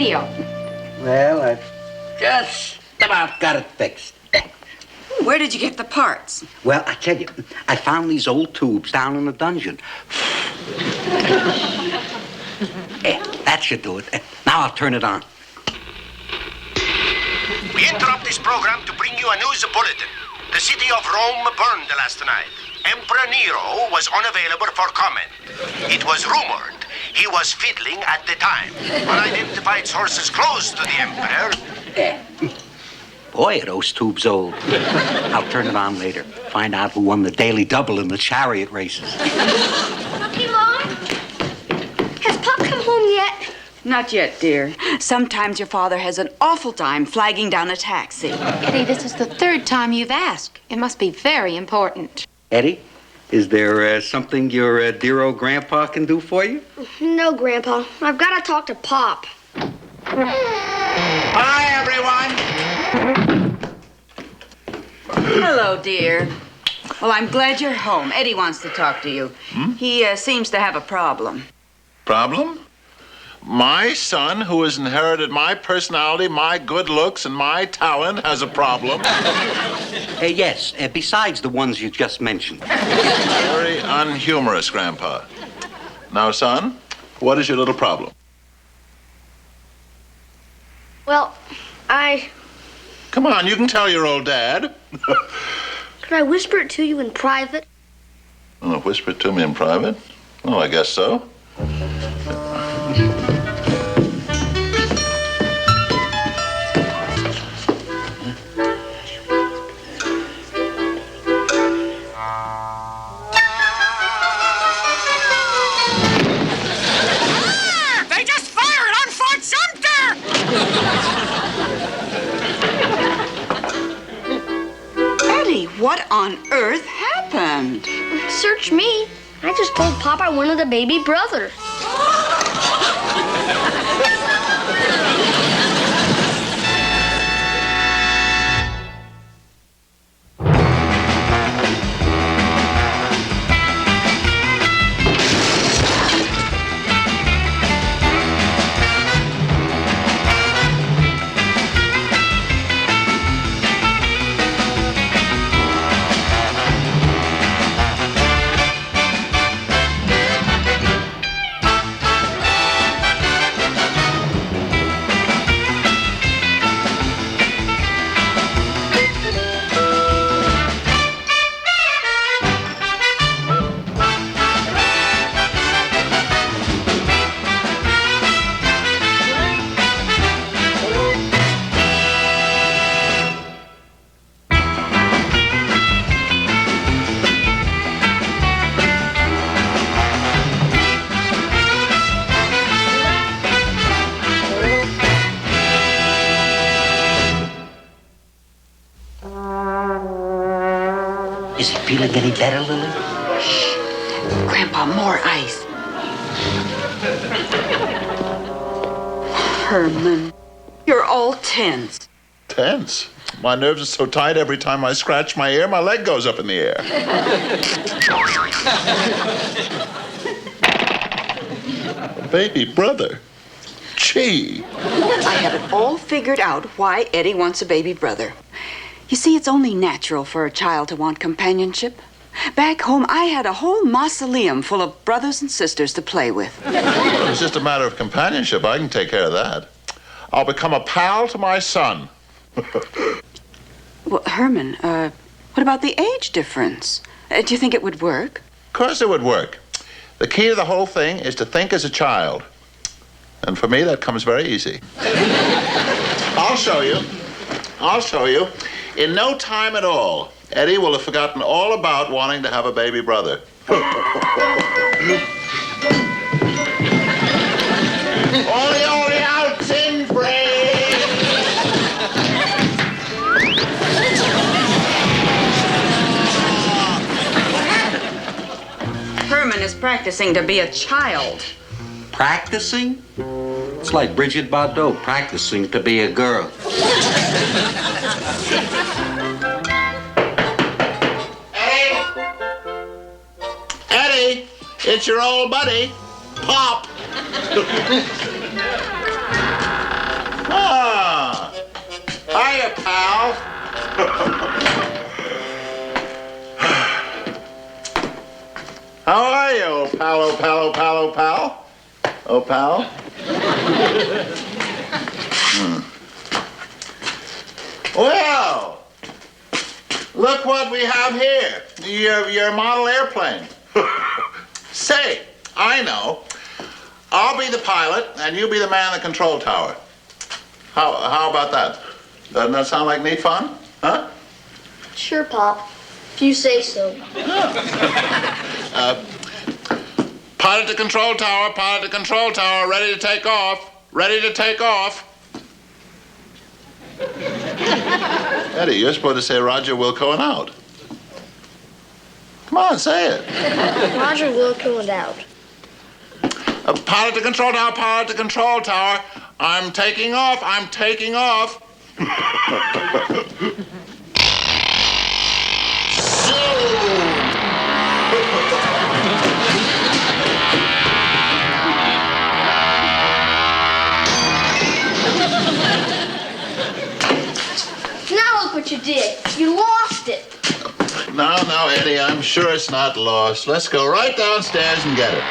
deal? Well, I just about got it fixed. Where did you get the parts? Well, I tell you, I found these old tubes down in the dungeon. That should do it. Now I'll turn it on. We interrupt this program to bring you a news bulletin. The city of Rome burned last night. Emperor Nero was unavailable for comment. It was rumored he was fiddling at the time. Unidentified sources close to the emperor. Boy, are those tubes old. I'll turn it on later. Find out who won the daily double in the chariot races. Hey, Mom. Has Pop come home yet? Not yet, dear. Sometimes your father has an awful time flagging down a taxi. Eddie, this is the third time you've asked. It must be very important. Eddie, is there something your dear old grandpa can do for you? No, Grandpa. I've got to talk to Pop. Hi, everyone. Hello, dear. Well, I'm glad you're home. Eddie wants to talk to you. He seems to have a problem. Problem? My son, who has inherited my personality, my good looks, and my talent, has a problem. Yes, besides the ones you just mentioned. Very unhumorous, Grandpa. Now, son, what is your little problem? Well, Come on, you can tell your old dad. Could I whisper it to you in private? Oh, whisper it to me in private? Well, I guess so. They just fired on Fort Sumter! Eddie, what on earth happened? Search me. I just told Pop I wanted a baby brother. Is he feeling any better, Lily? Shh. Grandpa, more ice. Herman, you're all tense. Tense? My nerves are so tight every time I scratch my ear, my leg goes up in the air. Baby brother. Gee. I have it all figured out why Eddie wants a baby brother. You see, it's only natural for a child to want companionship. Back home, I had a whole mausoleum full of brothers and sisters to play with. It's just a matter of companionship. I can take care of that. I'll become a pal to my son. Well, Herman, what about the age difference? Do you think it would work? Of course it would work. The key to the whole thing is to think as a child. And for me, that comes very easy. I'll show you. I'll show you. In no time at all, Eddie will have forgotten all about wanting to have a baby brother. Ole out, sin free! Herman is practicing to be a child. Practicing? It's like Bridget Bardot practicing to be a girl. Eddie, it's your old buddy, Pop. hiya, pal. How are you, oh pal, oh pal, oh pal, oh pal? Oh pal? Well, look what we have here. Your model airplane. Say, I know. I'll be the pilot, and you be the man in the control tower. How about that? Doesn't that sound like neat fun? Huh? Sure, Pop. If you say so. Pilot to control tower, ready to take off, ready to take off. Eddie, you're supposed to say Roger, Wilco, and out. Come on, say it. Roger, Wilco, and out. Pilot to control tower, I'm taking off, Now look what you did. You lost it. No, Eddie, I'm sure it's not lost. Let's go right downstairs and get it.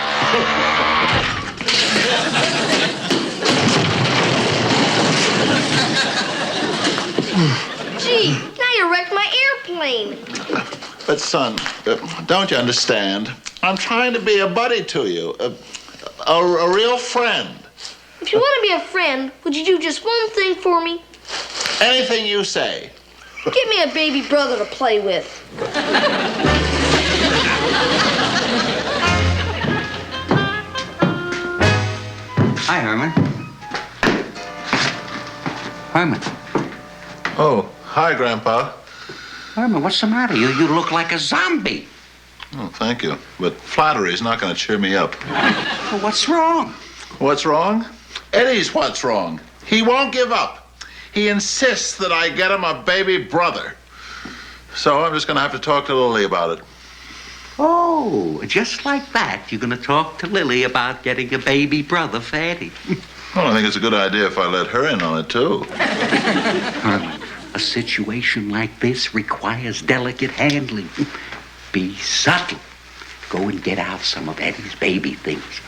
Gee, now you wrecked my airplane. But, son, don't you understand? I'm trying to be a buddy to you, a real friend. If you want to be a friend, would you do just one thing for me? Anything you say. Get me a baby brother to play with. Hi, Herman. Herman. Oh, hi, Grandpa. Herman, what's the matter? You look like a zombie. Oh, thank you. But flattery is not going to cheer me up. Well, what's wrong? What's wrong? Eddie's what's wrong. He won't give up. He insists that I get him a baby brother. So I'm just going to have to talk to Lily about it. Oh, just like that, you're going to talk to Lily about getting a baby brother for Eddie. Well, I think it's a good idea if I let her in on it, too. Herman, a situation like this requires delicate handling. Be subtle. Go and get out some of Eddie's baby things.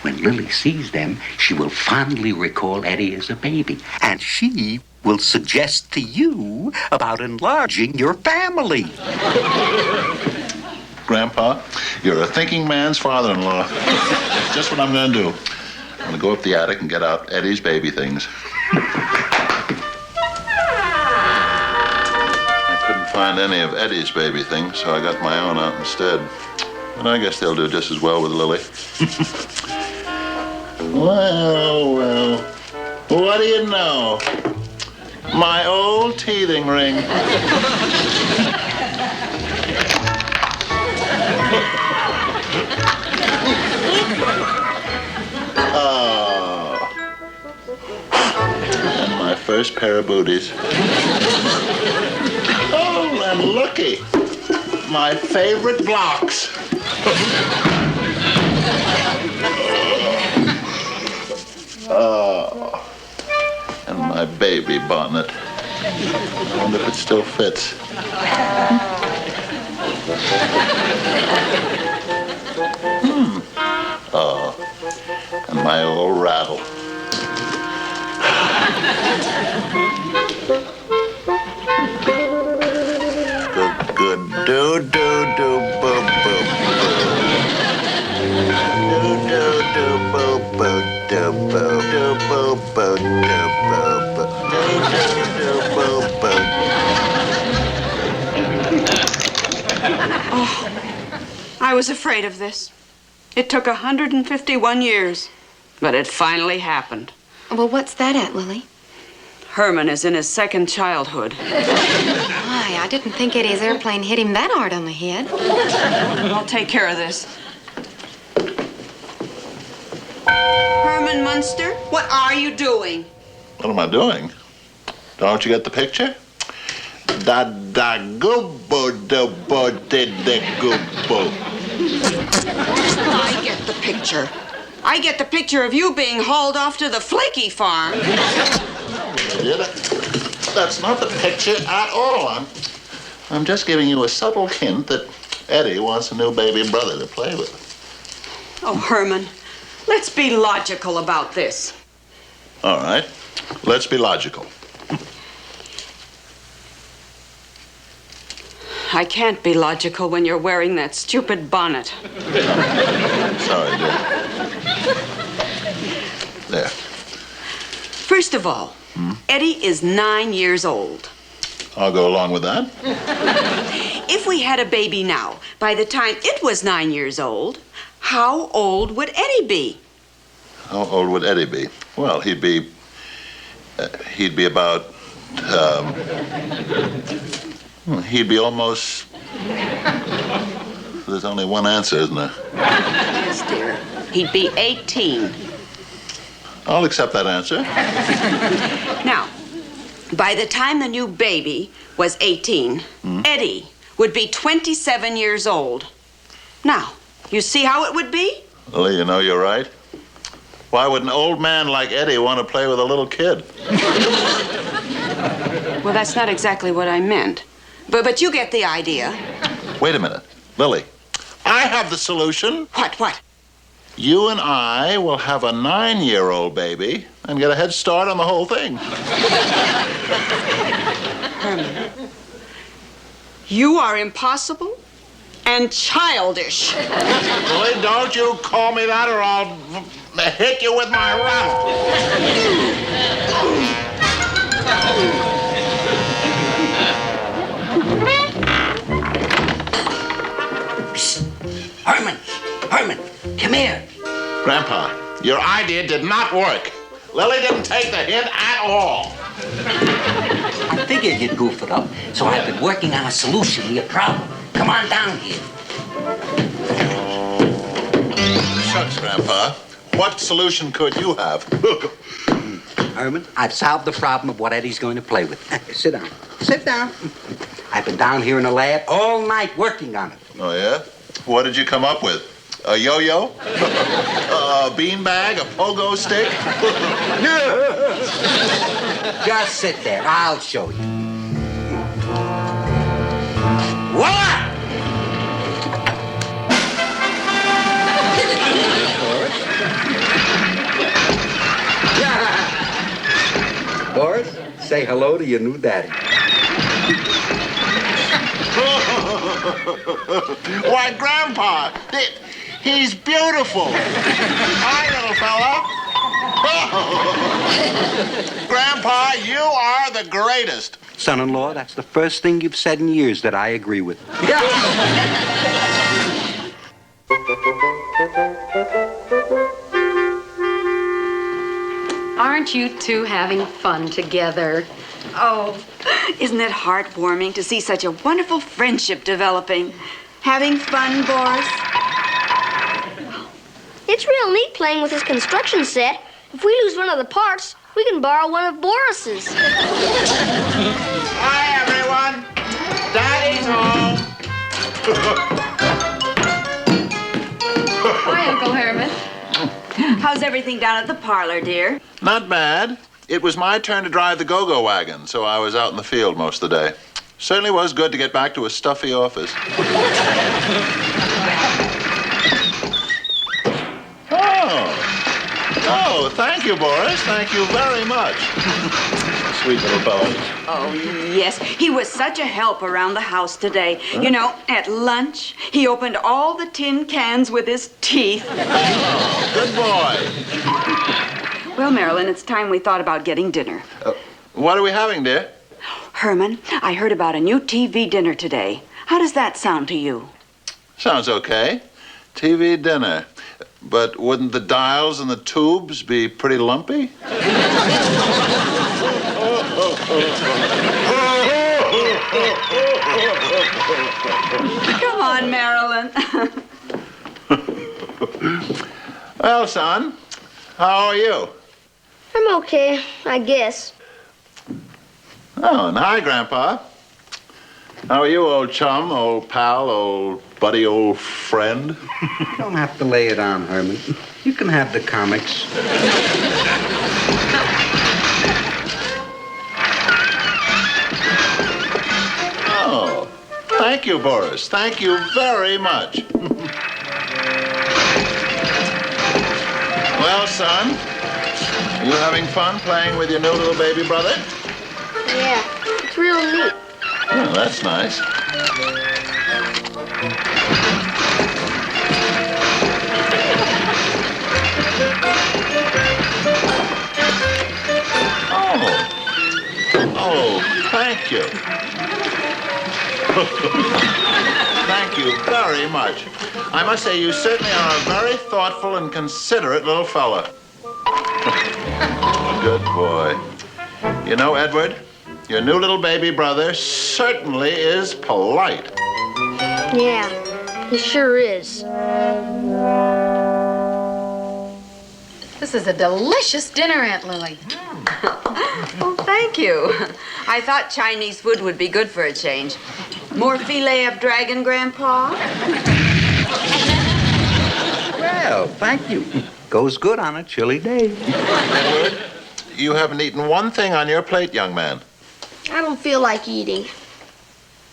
When Lily sees them, she will fondly recall Eddie as a baby. And she will suggest to you about enlarging your family. Grandpa, you're a thinking man's father-in-law. That's just what I'm going to do. I'm going to go up the attic and get out Eddie's baby things. I couldn't find any of Eddie's baby things, so I got my own out instead. But I guess they'll do just as well with Lily. Well, what do you know? My old teething ring. Oh. And my first pair of booties. Oh, and looky. My favorite blocks. Oh. And my baby bonnet. I wonder if it still fits. Oh, and my old rattle. Good, do, boo, boo, boo. Do, boo, boo, do, boo, do, boo, boo, do, boo, boo. Do, boo, boo. Oh, I was afraid of this. It took 151 years, but it finally happened. Well, what's that at, Lily? Herman is in his second childhood. My, I didn't think Eddie's airplane hit him that hard on the head. I'll take care of this. Herman Munster, what are you doing? What am I doing? Don't you get the picture? Da da gubbo da bo de gubbo. I get the picture. I get the picture of you being hauled off to the Flaky farm. Did it? That's not the picture at all. I'm just giving you a subtle hint that Eddie wants a new baby brother to play with. Oh, Herman, let's be logical about this. All right, let's be logical. I can't be logical when you're wearing that stupid bonnet. Sorry, dear. There. First of all, Eddie is 9 years old. I'll go along with that. If we had a baby now, by the time it was 9 years old, how old would Eddie be? How old would Eddie be? Well, he'd be about, he'd be almost, there's only one answer, isn't there? Yes, dear. He'd be 18. I'll accept that answer. Now, by the time the new baby was 18, Eddie would be 27 years old. Now, you see how it would be? Lily, you know you're right. Why would an old man like Eddie want to play with a little kid? Well, that's not exactly what I meant. But you get the idea. Wait a minute. Lily, I have the solution. What? You and I will have a 9-year-old baby and get a head start on the whole thing. Herman, you are impossible and childish. Lily, don't you call me that or I'll hit you with my rattle. Herman, come here. Grandpa, your idea did not work. Lily didn't take the hint at all. I figured you'd goof it up, so I've been working on a solution to your problem. Come on down here. Shucks, Grandpa. What solution could you have? Herman, I've solved the problem of what Eddie's going to play with. Sit down. Sit down. I've been down here in the lab all night working on it. Oh, yeah? What did you come up with? A yo-yo? A beanbag? A pogo stick? Just sit there. I'll show you. Voila! Boris, say hello to your new daddy. Why, Grandpa, he's beautiful. Hi, little fella. Grandpa, you are the greatest. Son-in-law, that's the first thing you've said in years that I agree with. Aren't you two having fun together? Oh, isn't it heartwarming to see such a wonderful friendship developing? Having fun, Boris? It's real neat playing with this construction set. If we lose one of the parts, we can borrow one of Boris's. Hi, everyone. Daddy's home. Hi, Uncle Herman. How's everything down at the parlor, dear? Not bad. It was my turn to drive the go-go wagon, so I was out in the field most of the day. Certainly was good to get back to a stuffy office. Oh, thank you, Boris. Thank you very much. Sweet little fellow. Oh, yes. He was such a help around the house today. Huh? You know, at lunch, he opened all the tin cans with his teeth. Oh, good boy. Well, Marilyn, it's time we thought about getting dinner. What are we having, dear? Herman, I heard about a new TV dinner today. How does that sound to you? Sounds okay. TV dinner. But wouldn't the dials and the tubes be pretty lumpy? Come on, Marilyn. Well, son, how are you? I'm okay, I guess. Oh, and hi, Grandpa. How are you, old chum, old pal, old buddy, old friend? You don't have to lay it on, Herman. You can have the comics. Thank you, Boris. Thank you very much. Well, son, you having fun playing with your new little baby brother? Yeah, it's real neat. Oh, that's nice. Oh, thank you. Thank you very much. I must say, you certainly are a very thoughtful and considerate little fella. Good boy. You know, Edward, your new little baby brother certainly is polite. Yeah, he sure is. This is a delicious dinner, Aunt Lily. Oh, thank you. I thought Chinese food would be good for a change. More filet of dragon, Grandpa? Well, thank you. Goes good on a chilly day. Edward, you haven't eaten one thing on your plate, young man. I don't feel like eating.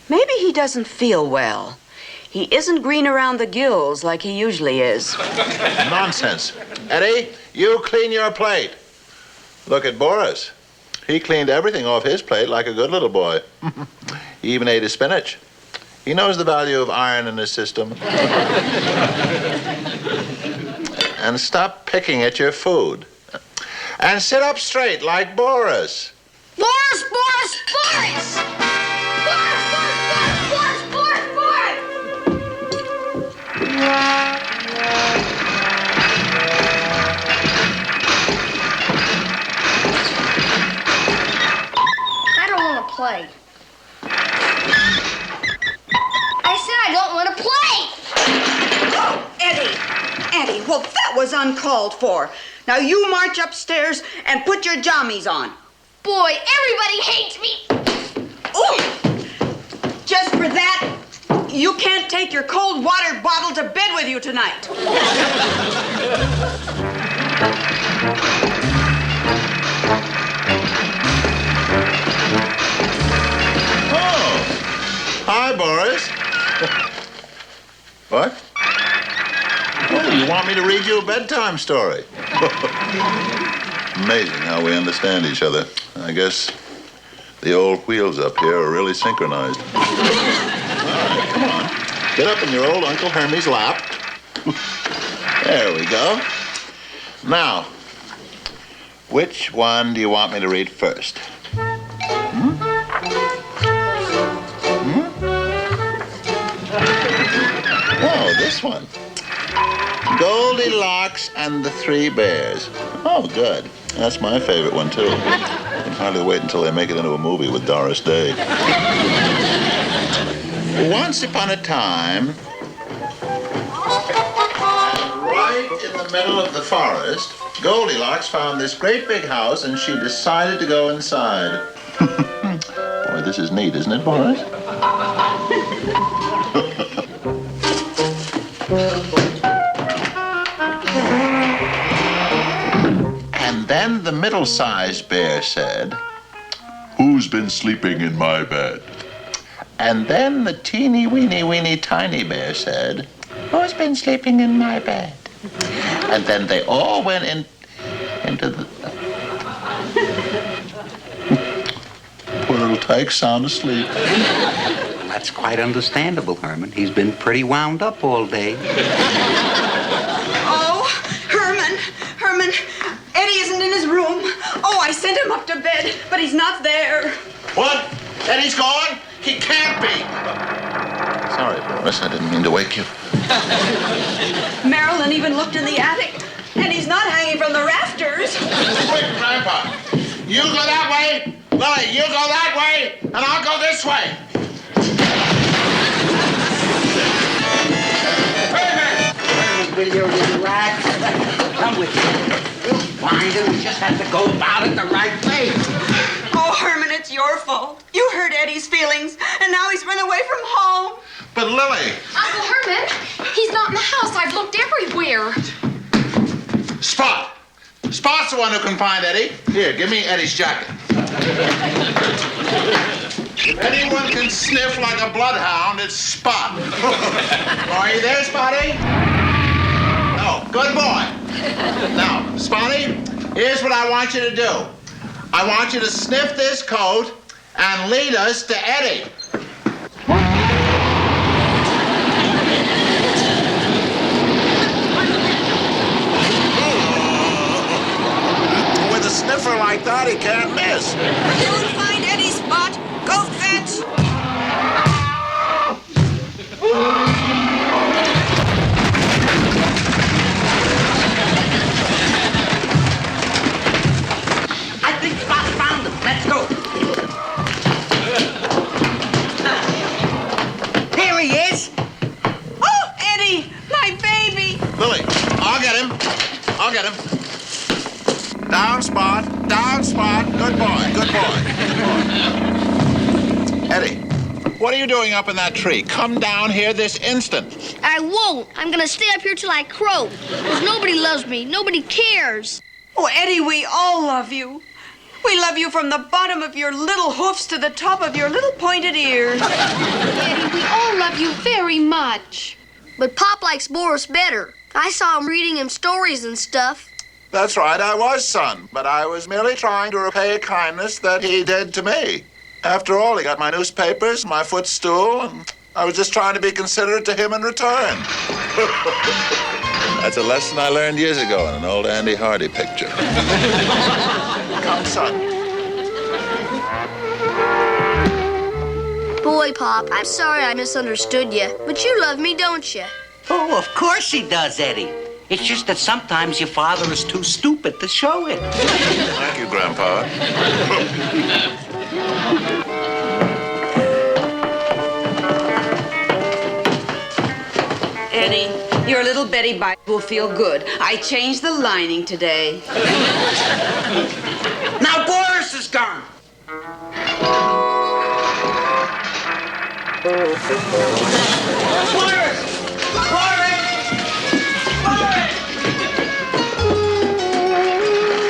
Maybe he doesn't feel well. He isn't green around the gills like he usually is. Nonsense. Eddie, you clean your plate. Look at Boris. He cleaned everything off his plate like a good little boy. He even ate his spinach. He knows the value of iron in his system. And stop picking at your food. And sit up straight like Boris. Boris, Boris, Boris! Boris, Boris, Boris, Boris, I don't want to play. I said I don't want to play! Oh, Eddie, well, that was uncalled for. Now you march upstairs and put your jammies on. Boy, everybody hates me! Oh, just for that, you can't take your cold water bottle to bed with you tonight. Oh, hi, Boris. What? Oh, you want me to read you a bedtime story? Amazing how we understand each other. I guess the old wheels up here are really synchronized. All right, come on. Get up in your old Uncle Hermie's lap. There we go. Now, which one do you want me to read first? Oh, this one. Goldilocks and the Three Bears. Oh, good. That's my favorite one, too. I can hardly wait until they make it into a movie with Doris Day. Once upon a time, right in the middle of the forest, Goldilocks found this great big house and she decided to go inside. Boy, this is neat, isn't it, Boris? And then the middle-sized bear said, "Who's been sleeping in my bed?" And then the teeny-weeny-weeny tiny bear said, "Who's been sleeping in my bed?" And then they all went into the... Poor little Tyke's sound asleep. That's quite understandable, Herman. He's been pretty wound up all day. Oh, Herman, Eddie isn't in his room. Oh, I sent him up to bed, but he's not there. What? Eddie's gone? He can't be. Sorry, Boris, I didn't mean to wake you. Marilyn even looked in the attic, and he's not hanging from the rafters. Quick, Grandpa. You go that way. Lily, you go that way, and I'll go this way. Will you relax? Come with me. We'll find him. We just have to go about it the right way. Oh, Herman, it's your fault. You hurt Eddie's feelings, and now he's run away from home. But Lily. Uncle Herman, he's not in the house. I've looked everywhere. Spot. Spot's the one who can find Eddie. Here, give me Eddie's jacket. If anyone can sniff like a bloodhound, it's Spot. Are you there, Spotty? Oh, good boy. Now, Spotty, here's what I want you to do. I want you to sniff this coat and lead us to Eddie. With a sniffer like that, he can't miss. You'll find Eddie, Spot. Go fetch. I think Spot found him. Let's go. Here he is. Oh, Eddie, my baby. Lily, I'll get him. I'll get him. Down, Spot. Down, Spot. Good boy. Good boy. Good boy. Eddie, what are you doing up in that tree? Come down here this instant. I won't. I'm gonna stay up here till I croak. Because nobody loves me. Nobody cares. Oh, Eddie, we all love you. We love you from the bottom of your little hoofs to the top of your little pointed ears. Eddie, we all love you very much. But Pop likes Boris better. I saw him reading him stories and stuff. That's right, I was, son. But I was merely trying to repay a kindness that he did to me. After all, he got my newspapers, my footstool, and I was just trying to be considerate to him in return. That's a lesson I learned years ago in an old Andy Hardy picture. Come, son. Boy, Pop, I'm sorry I misunderstood you. But you love me, don't you? Oh, of course he does, Eddie. It's just that sometimes your father is too stupid to show it. Thank you, Grandpa. Eddie, your little Betty bite will feel good. I changed the lining today. Now Boris is gone. Boris! Boris!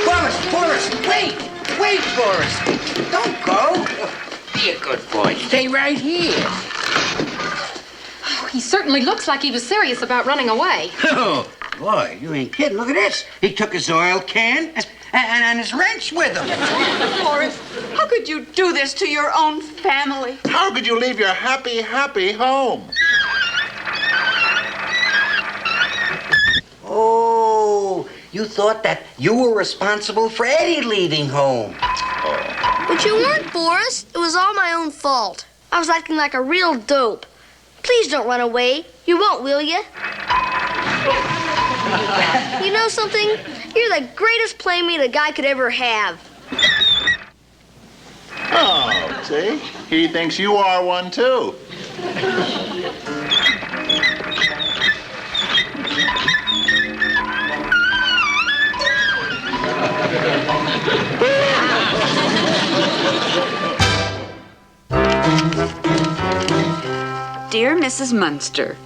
Boris! Boris! Wait! Wait, Boris! Don't go! Be a good boy. Stay right here. Oh, he certainly looks like he was serious about running away. Oh, boy, you ain't kidding. Look at this. He took his oil can and his wrench with him. Boris, how could you do this to your own family? How could you leave your happy, happy home? Oh, you thought that you were responsible for Eddie leaving home. But you weren't, Boris. It was all my own fault. I was acting like a real dope. Please don't run away. You won't, will you? You know something? You're the greatest playmate a guy could ever have. Oh, see? He thinks you are one, too. Dear Mrs. Munster,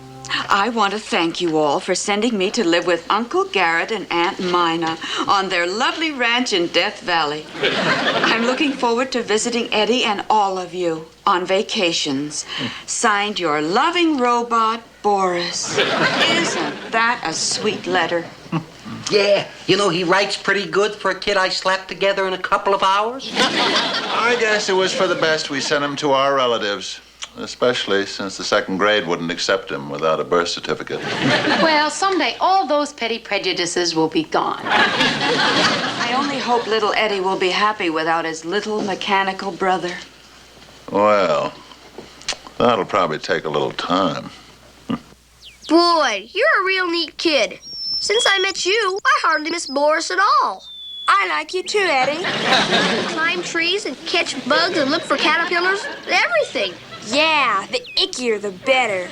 I want to thank you all for sending me to live with Uncle Garrett and Aunt Mina on their lovely ranch in Death Valley. I'm looking forward to visiting Eddie and all of you on vacations. Signed, your loving robot, Boris. Isn't that a sweet letter? Yeah, you know, he writes pretty good for a kid I slapped together in a couple of hours. I guess it was for the best we sent him to our relatives. Especially since the second grade wouldn't accept him without a birth certificate. Well, someday all those petty prejudices will be gone. I only hope little Eddie will be happy without his little mechanical brother. Well, that'll probably take a little time. Boy, you're a real neat kid. Since I met you, I hardly miss Boris at all. I like you too, Eddie. Climb trees and catch bugs and look for caterpillars, everything. Yeah, the ickier the better.